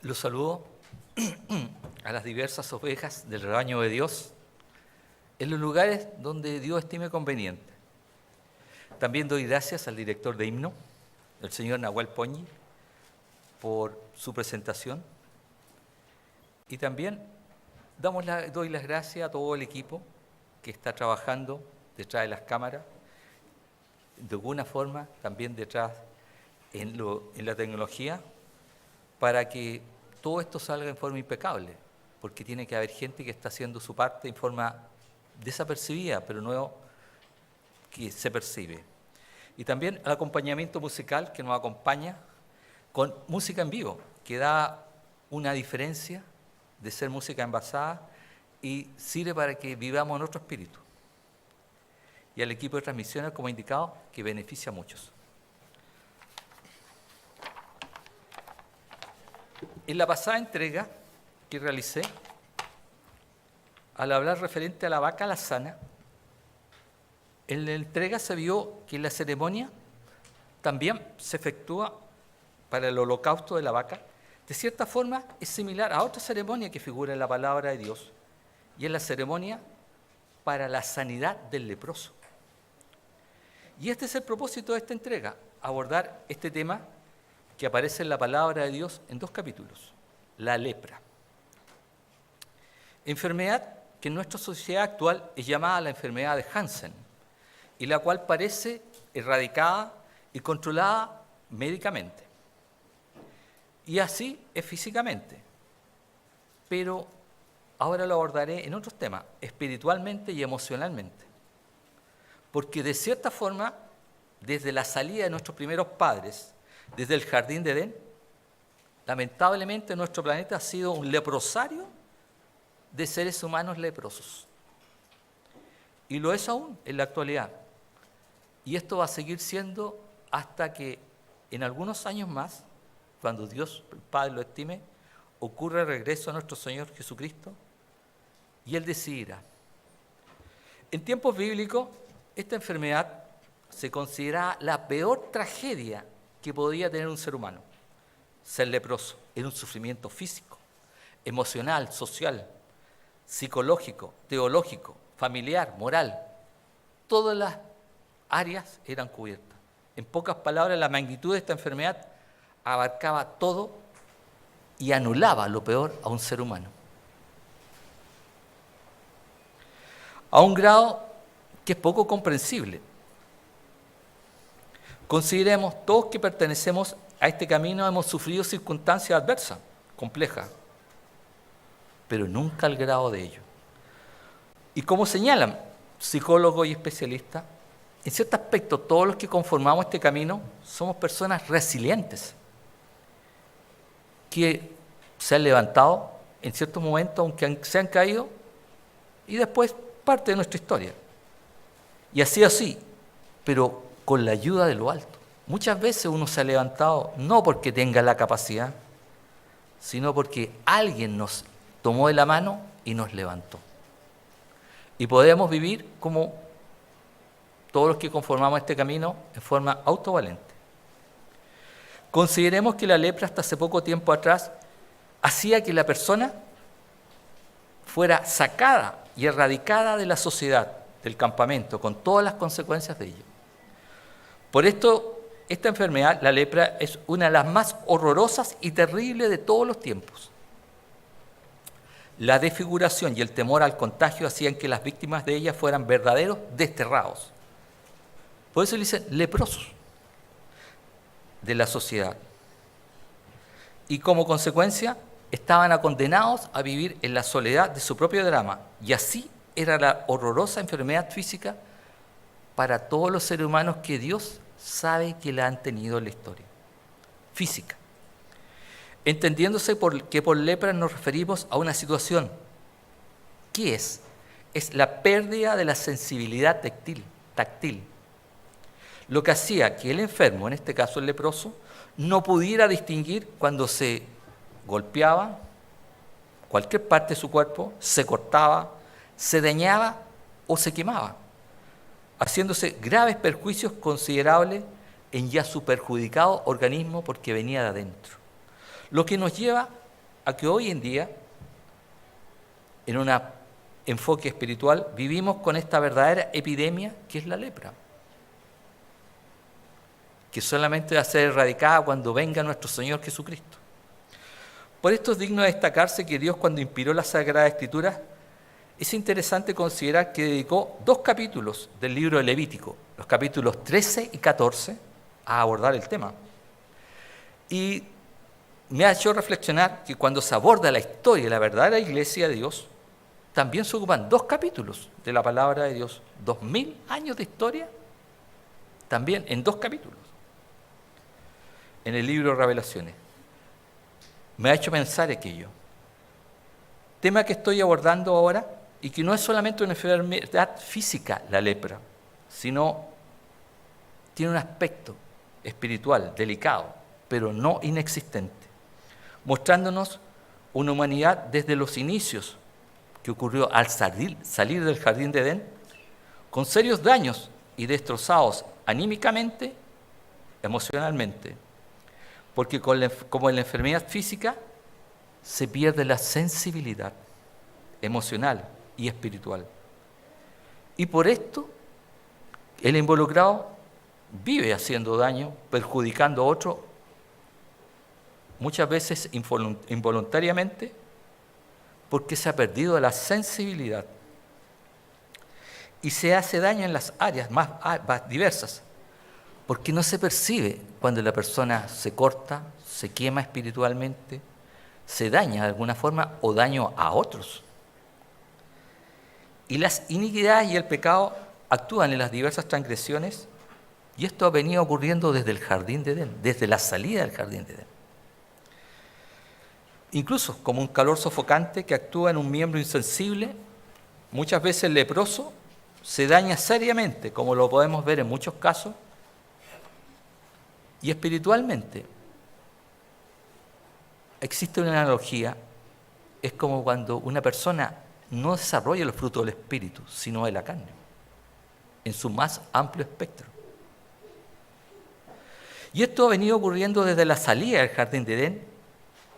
Los saludo a las diversas ovejas del rebaño de Dios en los lugares donde Dios estime conveniente. También doy gracias al director de himno, el señor Nahuel Poñi, por su presentación. Y también doy las gracias a todo el equipo que está trabajando detrás de las cámaras, de alguna forma también detrás en la tecnología, para que todo esto salga en forma impecable, porque tiene que haber gente que está haciendo su parte en forma desapercibida, pero no que se percibe. Y también el acompañamiento musical que nos acompaña con música en vivo, que da una diferencia de ser música envasada y sirve para que vivamos en otro espíritu. Y al equipo de transmisiones, como he indicado, que beneficia a muchos. En la pasada entrega que realicé, al hablar referente a la vaca alazana, en la entrega se vio que la ceremonia también se efectúa para el holocausto de la vaca. De cierta forma es similar a otra ceremonia que figura en la palabra de Dios, y es la ceremonia para la sanidad del leproso. Y este es el propósito de esta entrega, abordar este tema que aparece en la palabra de Dios en 2 capítulos, la lepra. Enfermedad que en nuestra sociedad actual es llamada la enfermedad de Hansen, y la cual parece erradicada y controlada médicamente. Y así es físicamente. Pero ahora lo abordaré en otros temas, espiritualmente y emocionalmente. Porque de cierta forma, desde la salida de nuestros primeros padres, desde el jardín de Edén, lamentablemente nuestro planeta ha sido un leprosario de seres humanos leprosos. Y lo es aún en la actualidad. Y esto va a seguir siendo hasta que en algunos años más, cuando Dios el Padre lo estime, ocurra el regreso a nuestro Señor Jesucristo y Él decidirá. En tiempos bíblicos, esta enfermedad se considera la peor tragedia que podía tener un ser humano. Ser leproso era un sufrimiento físico, emocional, social, psicológico, teológico, familiar, moral. Todas las áreas eran cubiertas. En pocas palabras, la magnitud de esta enfermedad abarcaba todo y anulaba lo peor a un ser humano. A un grado que es poco comprensible. Consideremos, todos que pertenecemos a este camino hemos sufrido circunstancias adversas, complejas, pero nunca al grado de ello. Y como señalan psicólogos y especialistas, en cierto aspecto todos los que conformamos este camino somos personas resilientes, que se han levantado en ciertos momentos, aunque se han caído, y después parte de nuestra historia. Y así, pero con la ayuda de lo alto. Muchas veces uno se ha levantado no porque tenga la capacidad, sino porque alguien nos tomó de la mano y nos levantó. Y podemos vivir como todos los que conformamos este camino en forma autovalente. Consideremos que la lepra hasta hace poco tiempo atrás hacía que la persona fuera sacada y erradicada de la sociedad, del campamento, con todas las consecuencias de ello. Por esto, esta enfermedad, la lepra, es una de las más horrorosas y terribles de todos los tiempos. La desfiguración y el temor al contagio hacían que las víctimas de ella fueran verdaderos desterrados. Por eso le dicen leprosos de la sociedad. Y como consecuencia, estaban condenados a vivir en la soledad de su propio drama. Y así era la horrorosa enfermedad física para todos los seres humanos que Dios sabe que la han tenido en la historia. Física. Entendiéndose que por lepra nos referimos a una situación. ¿Qué es? Es la pérdida de la sensibilidad táctil. Lo que hacía que el enfermo, en este caso el leproso, no pudiera distinguir cuando se golpeaba cualquier parte de su cuerpo, se cortaba, se dañaba o se quemaba, haciéndose graves perjuicios considerables en ya su perjudicado organismo porque venía de adentro. Lo que nos lleva a que hoy en día, en un enfoque espiritual, vivimos con esta verdadera epidemia que es la lepra, que solamente va a ser erradicada cuando venga nuestro Señor Jesucristo. Por esto es digno de destacarse que Dios, cuando inspiró la Sagrada Escritura, es interesante considerar que dedicó 2 capítulos del libro de Levítico, los capítulos 13 y 14, a abordar el tema. Y me ha hecho reflexionar que cuando se aborda la historia de la verdadera iglesia de Dios, también se ocupan 2 capítulos de la palabra de Dios. 2000 años de historia, también en 2 capítulos, en el libro de Revelaciones. Me ha hecho pensar aquello. Tema que estoy abordando ahora, y que no es solamente una enfermedad física, la lepra, sino tiene un aspecto espiritual delicado, pero no inexistente, mostrándonos una humanidad desde los inicios que ocurrió al salir del jardín de Edén, con serios daños y destrozados anímicamente, emocionalmente, porque como en la enfermedad física se pierde la sensibilidad emocional y espiritual. Y por esto el involucrado vive haciendo daño, perjudicando a otro, muchas veces involuntariamente, porque se ha perdido la sensibilidad y se hace daño en las áreas más diversas, porque no se percibe cuando la persona se corta, se quema espiritualmente, se daña de alguna forma o daño a otros. Y las iniquidades y el pecado actúan en las diversas transgresiones, y esto ha venido ocurriendo desde el jardín de Edén, desde la salida del jardín de Edén. Incluso como un calor sofocante que actúa en un miembro insensible, muchas veces el leproso se daña seriamente, como lo podemos ver en muchos casos, y espiritualmente. Existe una analogía, es como cuando una persona no desarrolla los frutos del espíritu, sino de la carne, en su más amplio espectro. Y esto ha venido ocurriendo desde la salida del jardín de Edén,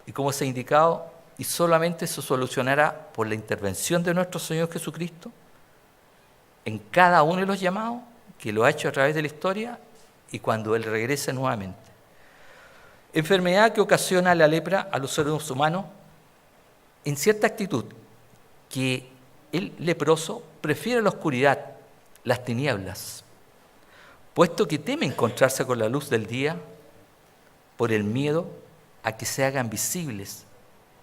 y como se ha indicado, y solamente se solucionará por la intervención de nuestro Señor Jesucristo en cada uno de los llamados, que lo ha hecho a través de la historia, y cuando Él regrese nuevamente. Enfermedad que ocasiona la lepra a los seres humanos en cierta actitud, que el leproso prefiere la oscuridad, las tinieblas, puesto que teme encontrarse con la luz del día por el miedo a que se hagan visibles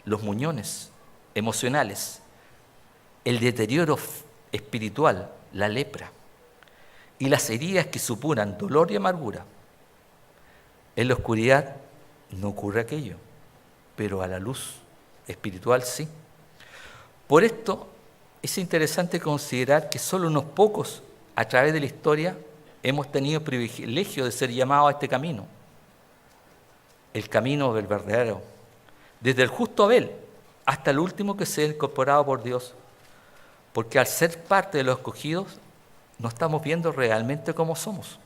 los muñones emocionales, el deterioro espiritual, la lepra, y las heridas que supuran dolor y amargura. En la oscuridad no ocurre aquello, pero a la luz espiritual sí. Por esto es interesante considerar que solo unos pocos a través de la historia hemos tenido el privilegio de ser llamados a este camino, el camino del verdadero, desde el justo Abel hasta el último que se ha incorporado por Dios, porque al ser parte de los escogidos nos estamos viendo realmente como somos,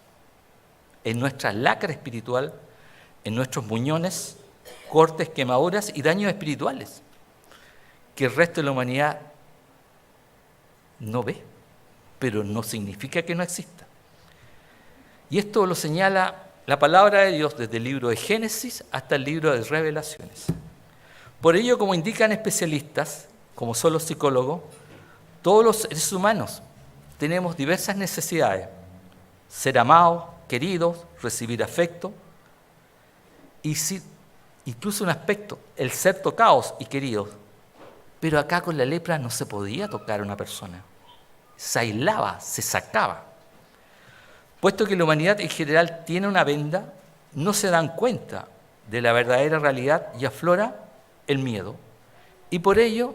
en nuestra lacra espiritual, en nuestros muñones, cortes, quemaduras y daños espirituales, que el resto de la humanidad no ve, pero no significa que no exista. Y esto lo señala la palabra de Dios desde el libro de Génesis hasta el libro de Revelaciones. Por ello, como indican especialistas, como son los psicólogos, todos los seres humanos tenemos diversas necesidades: ser amados, queridos, recibir afecto, y incluso un aspecto, el ser tocados y queridos. Pero acá con la lepra no se podía tocar a una persona, se aislaba, se sacaba. Puesto que la humanidad en general tiene una venda, no se dan cuenta de la verdadera realidad y aflora el miedo. Y por ello,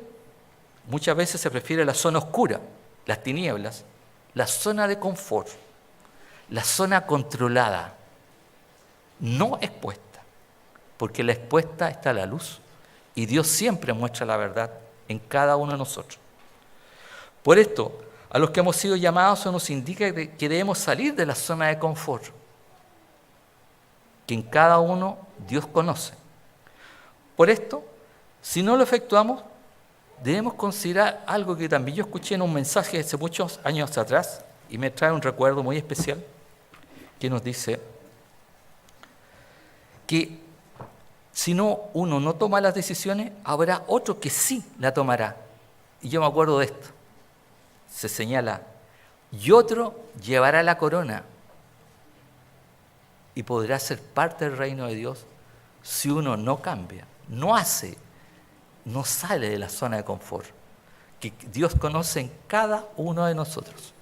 muchas veces se prefiere la zona oscura, las tinieblas, la zona de confort, la zona controlada, no expuesta, porque la expuesta está la luz, y Dios siempre muestra la verdad en cada uno de nosotros. Por esto, a los que hemos sido llamados se nos indica que debemos salir de la zona de confort, que en cada uno Dios conoce. Por esto, Si no lo efectuamos, debemos considerar algo que también yo escuché en un mensaje hace muchos años atrás y me trae un recuerdo muy especial, que nos dice que si uno no toma las decisiones, habrá otro que sí la tomará. Y yo me acuerdo de esto. Se señala, y otro llevará la corona y podrá ser parte del reino de Dios si uno no cambia, no hace, no sale de la zona de confort que Dios conoce en cada uno de nosotros.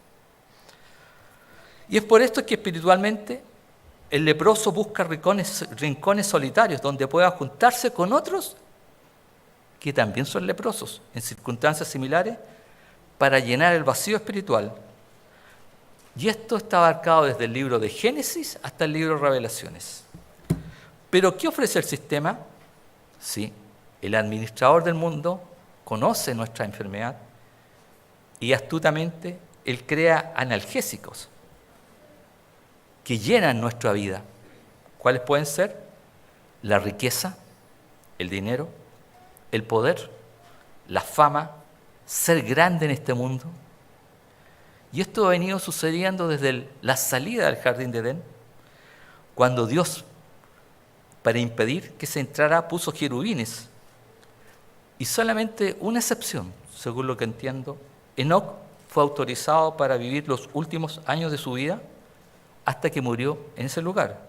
Y es por esto que espiritualmente el leproso busca rincones solitarios donde pueda juntarse con otros que también son leprosos en circunstancias similares para llenar el vacío espiritual. Y esto está abarcado desde el libro de Génesis hasta el libro de Revelaciones. ¿Pero qué ofrece el sistema? Sí, el administrador del mundo conoce nuestra enfermedad y astutamente él crea analgésicos que llenan nuestra vida. ¿Cuáles pueden ser? La riqueza, el dinero, el poder, la fama, ser grande en este mundo. Y esto ha venido sucediendo desde la salida del jardín de Edén, cuando Dios, para impedir que se entrara, puso querubines. Y solamente una excepción, según lo que entiendo, Enoc fue autorizado para vivir los últimos años de su vida hasta que murió en ese lugar,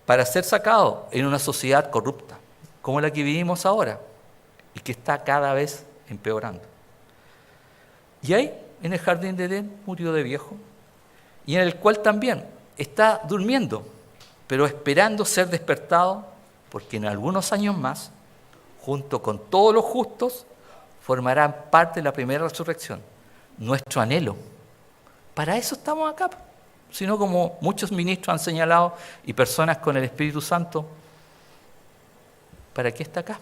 para ser sacado en una sociedad corrupta, como la que vivimos ahora, y que está cada vez empeorando. Y ahí, en el jardín de Edén, murió de viejo, y en el cual también está durmiendo, pero esperando ser despertado, porque en algunos años más, junto con todos los justos, formarán parte de la primera resurrección. Nuestro anhelo. Para eso estamos acá. Sino como muchos ministros han señalado y personas con el Espíritu Santo, ¿para qué está acá?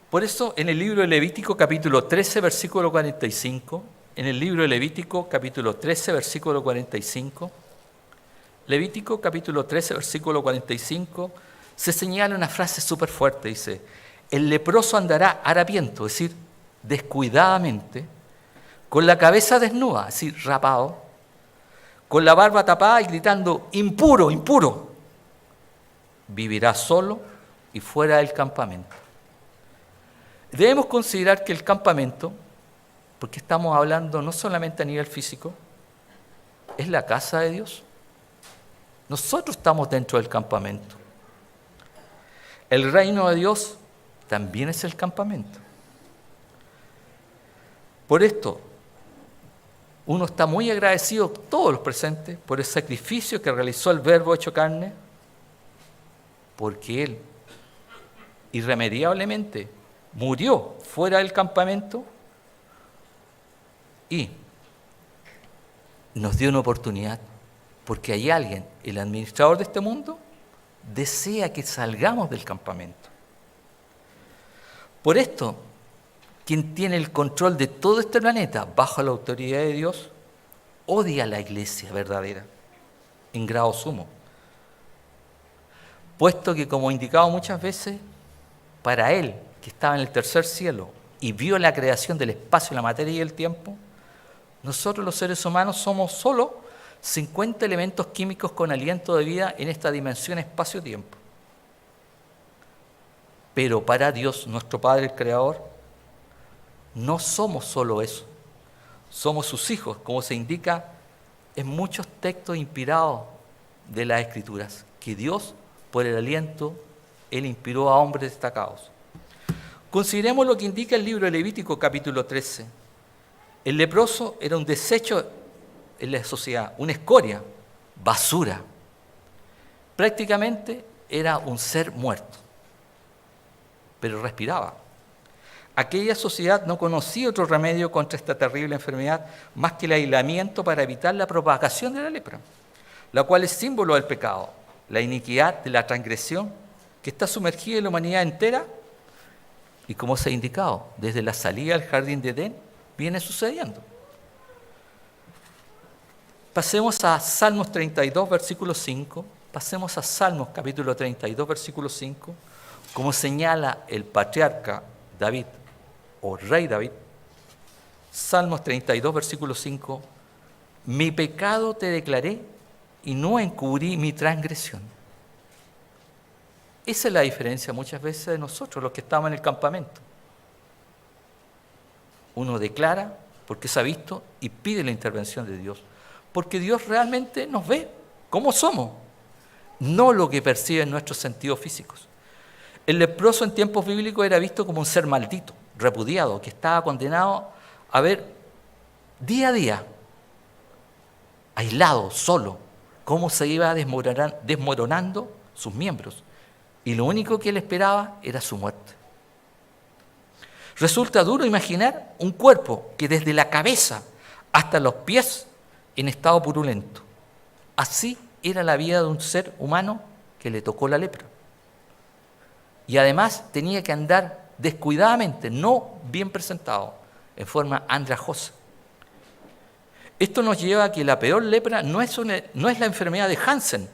Por eso en el libro de Levítico capítulo 13 versículo 45, en el libro de Levítico capítulo 13 versículo 45, Levítico capítulo 13 versículo 45, se señala una frase súper fuerte, dice, el leproso andará harapiento, es decir, descuidadamente, con la cabeza desnuda, es decir, rapado, con la barba tapada y gritando, impuro, impuro. Vivirá solo y fuera del campamento. Debemos considerar que el campamento, porque estamos hablando no solamente a nivel físico, es la casa de Dios. Nosotros estamos dentro del campamento. El reino de Dios también es el campamento. Por esto, uno está muy agradecido, todos los presentes, por el sacrificio que realizó el Verbo hecho carne, porque Él irremediablemente murió fuera del campamento y nos dio una oportunidad, porque hay alguien, el administrador de este mundo, desea que salgamos del campamento. Por esto, quien tiene el control de todo este planeta bajo la autoridad de Dios, odia a la iglesia verdadera, en grado sumo. Puesto que, como he indicado muchas veces, para él, que estaba en el tercer cielo y vio la creación del espacio, la materia y el tiempo, nosotros los seres humanos somos solo 50 elementos químicos con aliento de vida en esta dimensión espacio-tiempo. Pero para Dios, nuestro Padre el Creador, no somos solo eso, somos sus hijos, como se indica en muchos textos inspirados de las Escrituras, que Dios, por el aliento, Él inspiró a hombres destacados. Consideremos lo que indica el libro de Levítico, capítulo 13. El leproso era un desecho en la sociedad, una escoria, basura. Prácticamente era un ser muerto, pero respiraba. Aquella sociedad no conocía otro remedio contra esta terrible enfermedad más que el aislamiento para evitar la propagación de la lepra, la cual es símbolo del pecado, la iniquidad de la transgresión que está sumergida en la humanidad entera y, como se ha indicado, desde la salida del jardín de Edén viene sucediendo. Pasemos a Salmos 32, versículo 5. Pasemos a Salmos capítulo 32, versículo 5, como señala el patriarca David o rey David, Salmos 32, versículo 5, mi pecado te declaré y no encubrí mi transgresión. Esa es la diferencia muchas veces de nosotros, los que estamos en el campamento. Uno declara porque se ha visto y pide la intervención de Dios, porque Dios realmente nos ve como somos, no lo que perciben nuestros sentidos físicos. El leproso en tiempos bíblicos era visto como un ser maldito, repudiado, que estaba condenado a ver día a día, aislado, solo, cómo se iba desmoronando sus miembros. Y lo único que él esperaba era su muerte. Resulta duro imaginar un cuerpo que desde la cabeza hasta los pies en estado purulento. Así era la vida de un ser humano que le tocó la lepra. Y además tenía que andar descuidadamente, no bien presentado, en forma andrajosa. Esto nos lleva a que la peor lepra no es la enfermedad de Hansen,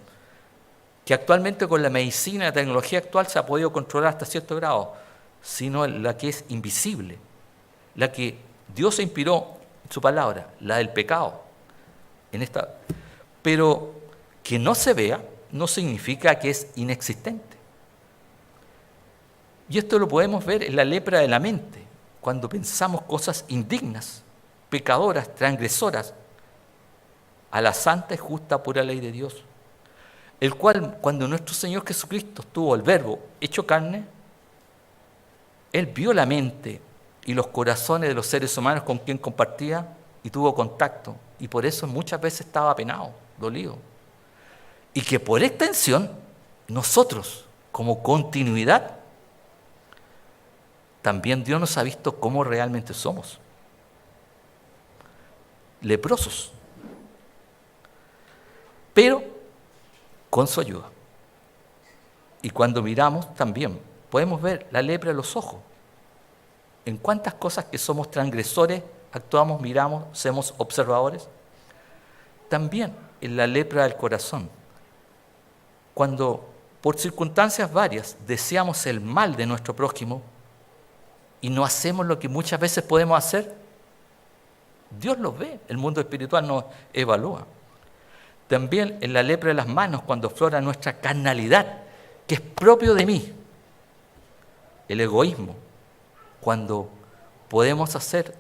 que actualmente con la medicina y la tecnología actual se ha podido controlar hasta cierto grado, sino la que es invisible, la que Dios se inspiró en su palabra, la del pecado. Pero que no se vea no significa que es inexistente. Y esto lo podemos ver en la lepra de la mente, cuando pensamos cosas indignas, pecadoras, transgresoras, a la santa y justa pura ley de Dios, el cual, cuando nuestro Señor Jesucristo tuvo el Verbo hecho carne, Él vio la mente y los corazones de los seres humanos con quien compartía y tuvo contacto, y por eso muchas veces estaba apenado, dolido. Y que por extensión, nosotros, como continuidad, también Dios nos ha visto cómo realmente somos. Leprosos. Pero con su ayuda. Y cuando miramos también, podemos ver la lepra de los ojos. En cuántas cosas que somos transgresores, actuamos, miramos, somos observadores. También en la lepra del corazón. Cuando por circunstancias varias deseamos el mal de nuestro prójimo y no hacemos lo que muchas veces podemos hacer, Dios los ve, el mundo espiritual nos evalúa. También en la lepra de las manos, cuando aflora nuestra carnalidad, que es propio de mí. El egoísmo, cuando podemos hacer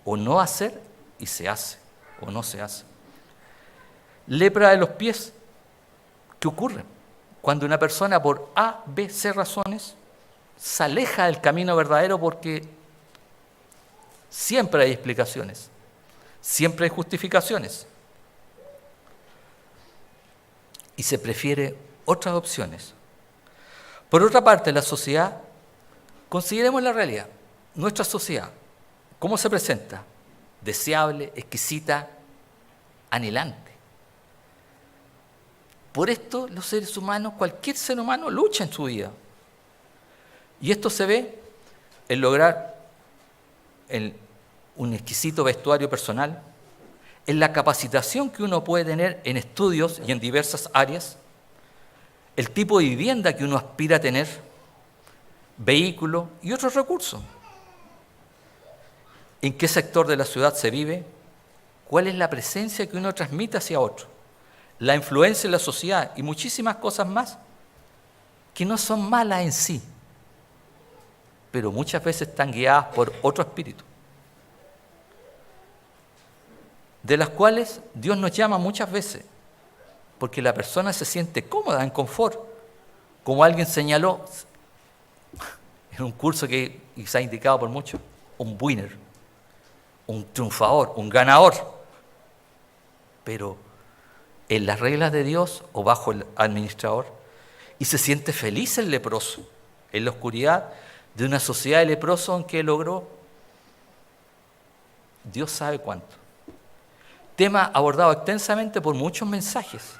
o no hacer y se hace o no se hace. Lepra de los pies, ¿qué ocurre? Cuando una persona por A, B, C razones se aleja del camino verdadero porque siempre hay explicaciones, siempre hay justificaciones. Y se prefiere otras opciones. Por otra parte, la sociedad, consideremos la realidad, nuestra sociedad, ¿cómo se presenta? Deseable, exquisita, anhelante. Por esto los seres humanos, cualquier ser humano lucha en su vida. Y esto se ve en lograr un exquisito vestuario personal, en la capacitación que uno puede tener en estudios y en diversas áreas, el tipo de vivienda que uno aspira a tener, vehículo y otros recursos. ¿En qué sector de la ciudad se vive? ¿Cuál es la presencia que uno transmite hacia otro? La influencia en la sociedad y muchísimas cosas más que no son malas en sí, pero muchas veces están guiadas por otro espíritu, de las cuales Dios nos llama muchas veces, porque la persona se siente cómoda, en confort, como alguien señaló en un curso que se ha indicado por muchos, un winner, un triunfador, un ganador, pero en las reglas de Dios o bajo el administrador, y se siente feliz el leproso, en la oscuridad de una sociedad de leprosos en que logró Dios sabe cuánto. Tema abordado extensamente por muchos mensajes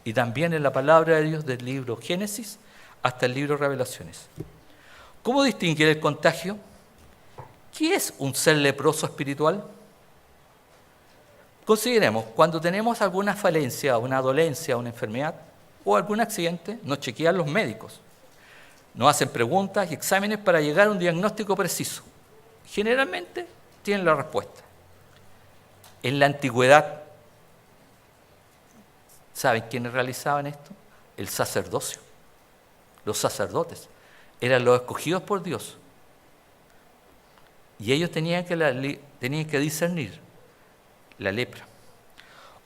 y también en la palabra de Dios del libro Génesis hasta el libro Revelaciones. ¿Cómo distinguir el contagio? ¿Qué es un ser leproso espiritual? Consideremos, cuando tenemos alguna falencia, una dolencia, una enfermedad o algún accidente, nos chequean los médicos. Nos hacen preguntas y exámenes para llegar a un diagnóstico preciso. Generalmente tienen la respuesta. En la antigüedad, ¿saben quiénes realizaban esto? El sacerdocio. Los sacerdotes eran los escogidos por Dios. Y ellos tenían que discernir la lepra.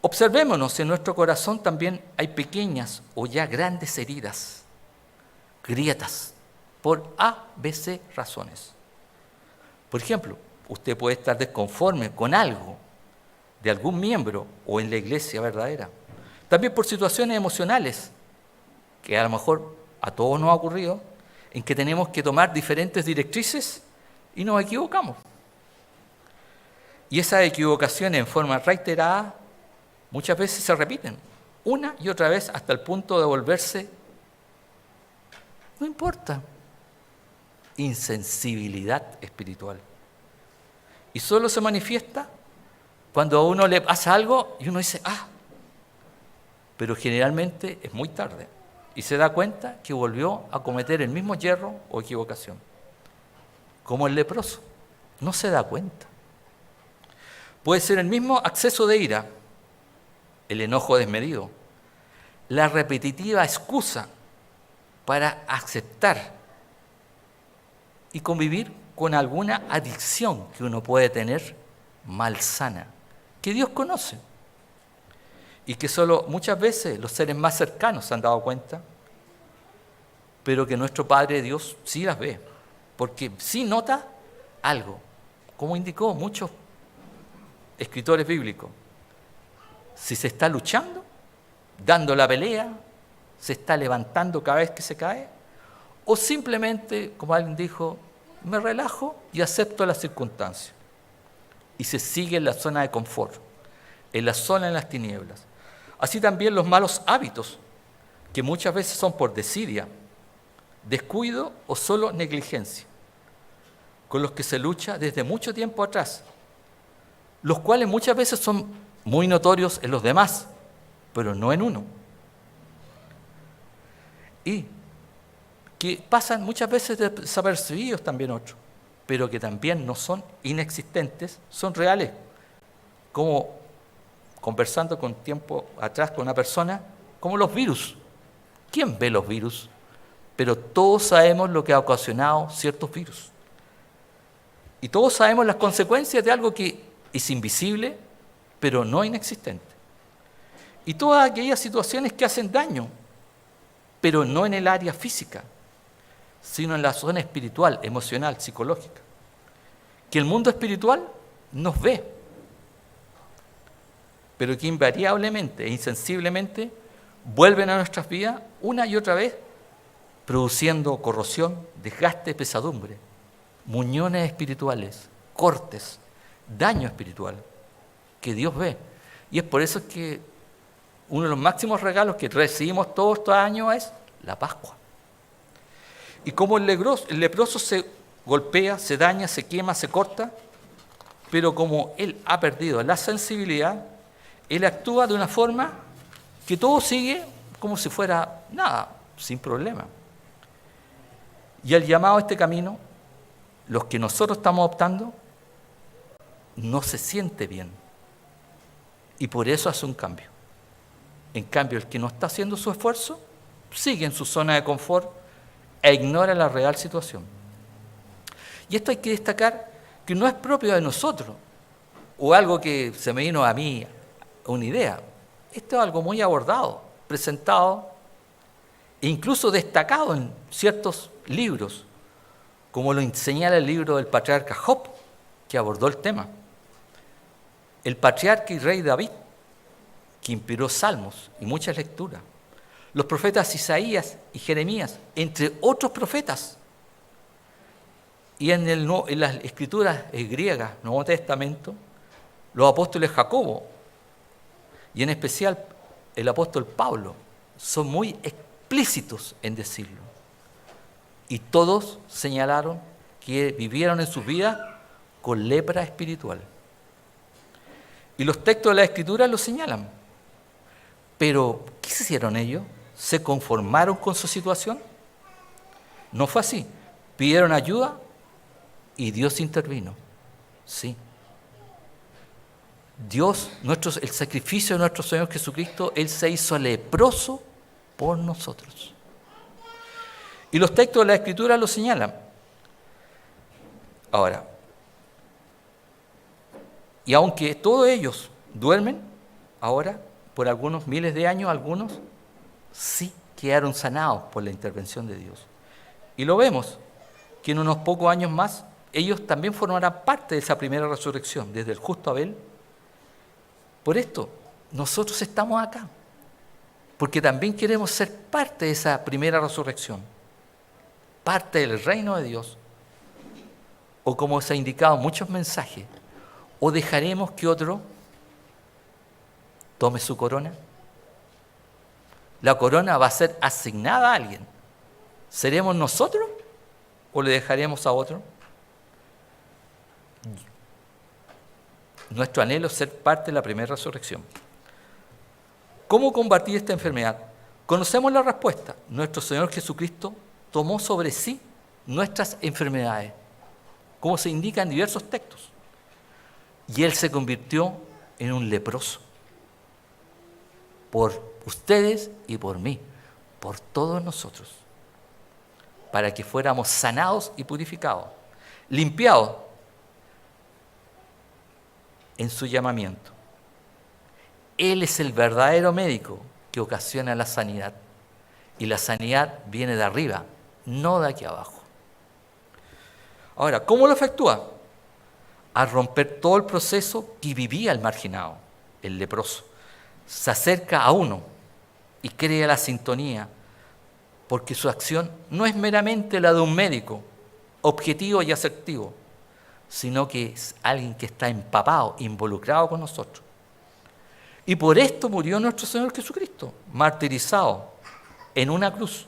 Observémonos, en nuestro corazón también hay pequeñas o ya grandes heridas, grietas, por A, B, C razones. Por ejemplo, usted puede estar desconforme con algo de algún miembro o en la iglesia verdadera. También por situaciones emocionales, que a lo mejor a todos nos ha ocurrido, en que tenemos que tomar diferentes directrices y nos equivocamos. Y esas equivocaciones en forma reiterada muchas veces se repiten, una y otra vez, hasta el punto de volverse, no importa, insensibilidad espiritual. Y solo se manifiesta cuando a uno le pasa algo y uno dice, pero generalmente es muy tarde y se da cuenta que volvió a cometer el mismo yerro o equivocación. Como el leproso, no se da cuenta. Puede ser el mismo acceso de ira, el enojo desmedido, la repetitiva excusa para aceptar y convivir con alguna adicción que uno puede tener malsana, que Dios conoce y que solo muchas veces los seres más cercanos se han dado cuenta, pero que nuestro Padre Dios sí las ve, porque sí nota algo, como indicó muchos escritores bíblicos. Si se está luchando, dando la pelea, se está levantando cada vez que se cae, o simplemente, como alguien dijo, me relajo y acepto las circunstancias. Y se sigue en la zona de confort, en la zona de las tinieblas. Así también los malos hábitos, que muchas veces son por desidia, descuido o solo negligencia, con los que se lucha desde mucho tiempo atrás, los cuales muchas veces son muy notorios en los demás, pero no en uno. Y que pasan muchas veces desapercibidos también otros, pero que también no son inexistentes, son reales. Como conversando con tiempo atrás con una persona, como los virus. ¿Quién ve los virus? Pero todos sabemos lo que ha ocasionado ciertos virus. Y todos sabemos las consecuencias de algo que es invisible, pero no inexistente. Y todas aquellas situaciones que hacen daño, pero no en el área física, sino en la zona espiritual, emocional, psicológica. Que el mundo espiritual nos ve, pero que invariablemente e insensiblemente vuelven a nuestras vidas una y otra vez, produciendo corrosión, desgaste, pesadumbre, muñones espirituales, cortes, daño espiritual, que Dios ve. Y es por eso que uno de los máximos regalos que recibimos todos estos años es la Pascua. Y como el leproso se golpea, se daña, se quema, se corta, pero como él ha perdido la sensibilidad, él actúa de una forma que todo sigue como si fuera nada, sin problema. Y el llamado a este camino, los que nosotros estamos optando, no se siente bien. Y por eso hace un cambio. En cambio, el que no está haciendo su esfuerzo, sigue en su zona de confort e ignora la real situación. Y esto hay que destacar que no es propio de nosotros, o algo que se me vino a mí una idea. Esto es algo muy abordado, presentado e incluso destacado en ciertos libros, como lo señala el libro del patriarca Job, que abordó el tema. El patriarca y rey David, que inspiró salmos y muchas lecturas. Los profetas Isaías y Jeremías, entre otros profetas. Y en las escrituras griegas, Nuevo Testamento, los apóstoles Jacobo, y en especial el apóstol Pablo, son muy explícitos en decirlo. Y todos señalaron que vivieron en sus vidas con lepra espiritual. Y los textos de la Escritura lo señalan. Pero, ¿qué hicieron ellos? ¿Se conformaron con su situación? No fue así. Pidieron ayuda y Dios intervino. Sí. Dios, el sacrificio de nuestro Señor Jesucristo, Él se hizo leproso por nosotros. Y los textos de la Escritura lo señalan. Ahora, y aunque todos ellos duermen, ahora, por algunos miles de años, algunos sí quedaron sanados por la intervención de Dios. Y lo vemos, que en unos pocos años más, ellos también formarán parte de esa primera resurrección, desde el justo Abel. Por esto, nosotros estamos acá, porque también queremos ser parte de esa primera resurrección, parte del reino de Dios, o como se ha indicado en muchos mensajes, o dejaremos que otro tome su corona. La corona va a ser asignada a alguien. ¿Seremos nosotros o le dejaremos a otro? Nuestro anhelo es ser parte de la primera resurrección. ¿Cómo combatir esta enfermedad? Conocemos la respuesta. Nuestro Señor Jesucristo tomó sobre sí nuestras enfermedades, como se indica en diversos textos. Y Él se convirtió en un leproso. Por ustedes y por mí, por todos nosotros, para que fuéramos sanados y purificados, limpiados en su llamamiento. Él es el verdadero médico que ocasiona la sanidad. Y la sanidad viene de arriba, no de aquí abajo. Ahora, ¿cómo lo efectúa? A romper todo el proceso que vivía el marginado, el leproso. Se acerca a uno y crea la sintonía, porque su acción no es meramente la de un médico, objetivo y asertivo, sino que es alguien que está empapado, involucrado con nosotros. Y por esto murió nuestro Señor Jesucristo, martirizado en una cruz.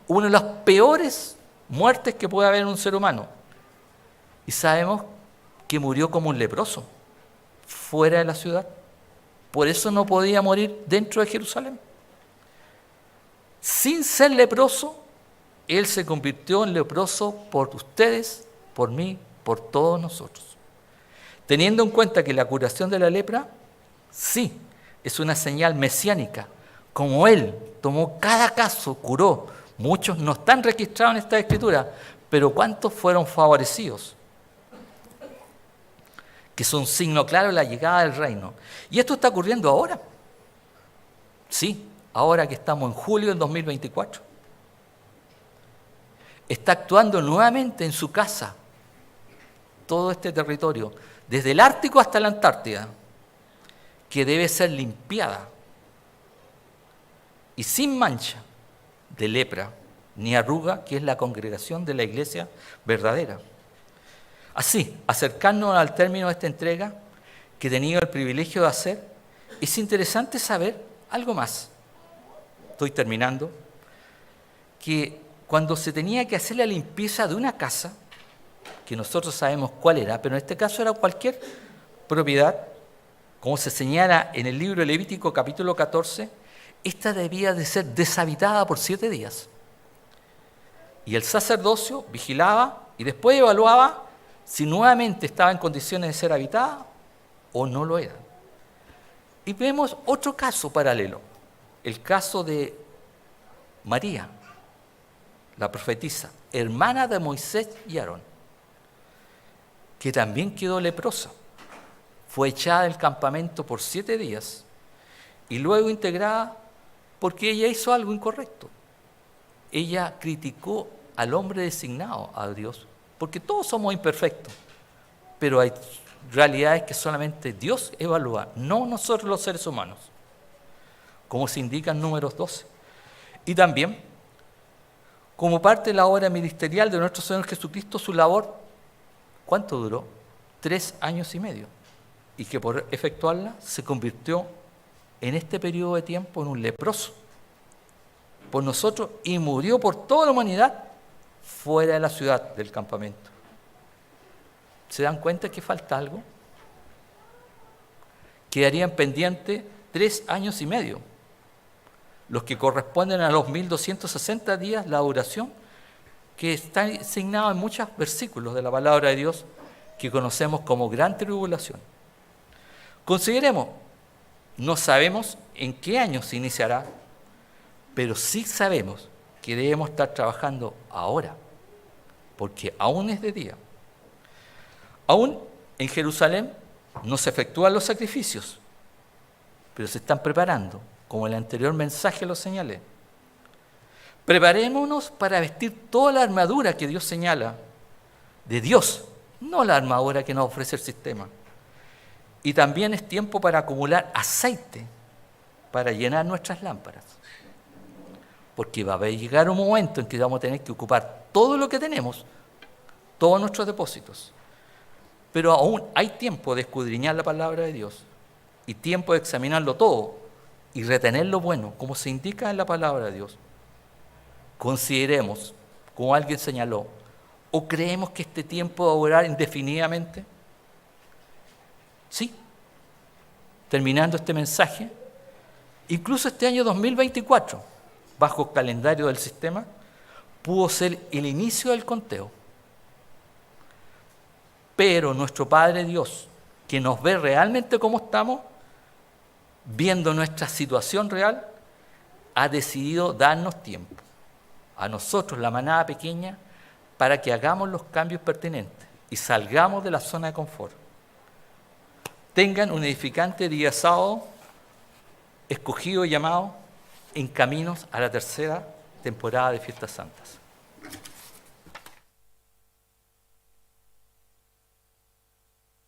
Una de las peores muertes que puede haber en un ser humano. Y sabemos que murió como un leproso, fuera de la ciudad. Por eso no podía morir dentro de Jerusalén. Sin ser leproso, Él se convirtió en leproso por ustedes, por mí, por todos nosotros. Teniendo en cuenta que la curación de la lepra, sí, es una señal mesiánica. Como Él tomó cada caso, curó. Muchos no están registrados en esta escritura, pero ¿cuántos fueron favorecidos? Que es un signo claro de la llegada del reino. Y esto está ocurriendo ahora. Sí, ahora que estamos en julio del 2024. Está actuando nuevamente en su casa todo este territorio, desde el Ártico hasta la Antártida, que debe ser limpiada y sin mancha de lepra ni arruga, que es la congregación de la iglesia verdadera. Así, acercarnos al término de esta entrega que he tenido el privilegio de hacer, es interesante saber algo más. Estoy terminando. Que cuando se tenía que hacer la limpieza de una casa, que nosotros sabemos cuál era, pero en este caso era cualquier propiedad, como se señala en el libro de Levítico capítulo 14, esta debía de ser deshabitada por 7 días. Y el sacerdocio vigilaba y después evaluaba si nuevamente estaba en condiciones de ser habitada o no lo era. Y vemos otro caso paralelo, el caso de María, la profetisa, hermana de Moisés y Aarón, que también quedó leprosa. Fue echada del campamento por 7 días y luego integrada porque ella hizo algo incorrecto. Ella criticó al hombre designado, a Dios, porque todos somos imperfectos, pero hay realidades que solamente Dios evalúa, no nosotros los seres humanos, como se indica en Números 12. Y también, como parte de la obra ministerial de nuestro Señor Jesucristo, su labor, ¿cuánto duró? 3 años y medio. Y que por efectuarla se convirtió en este periodo de tiempo en un leproso por nosotros y murió por toda la humanidad fuera de la ciudad del campamento. ¿Se dan cuenta que falta algo? Quedarían pendientes 3 años y medio, los que corresponden a los 1260 días la duración que está asignado en muchos versículos de la palabra de Dios que conocemos como gran tribulación. Consideremos, no sabemos en qué año se iniciará, pero sí sabemos que debemos estar trabajando ahora, porque aún es de día. Aún en Jerusalén no se efectúan los sacrificios, pero se están preparando, como el anterior mensaje lo señalé. Preparémonos para vestir toda la armadura que Dios señala, de Dios, no la armadura que nos ofrece el sistema. Y también es tiempo para acumular aceite para llenar nuestras lámparas. Porque va a llegar un momento en que vamos a tener que ocupar todo lo que tenemos, todos nuestros depósitos. Pero aún hay tiempo de escudriñar la palabra de Dios y tiempo de examinarlo todo y retener lo bueno, como se indica en la palabra de Dios. Consideremos, como alguien señaló, ¿o creemos que este tiempo va a durar indefinidamente? Sí. Terminando este mensaje, incluso este año 2024, bajo el calendario del sistema, pudo ser el inicio del conteo. Pero nuestro Padre Dios, que nos ve realmente como estamos, viendo nuestra situación real, ha decidido darnos tiempo, a nosotros, la manada pequeña, para que hagamos los cambios pertinentes y salgamos de la zona de confort. Tengan un edificante día sábado, escogido y llamado, en caminos a la tercera temporada de Fiestas Santas.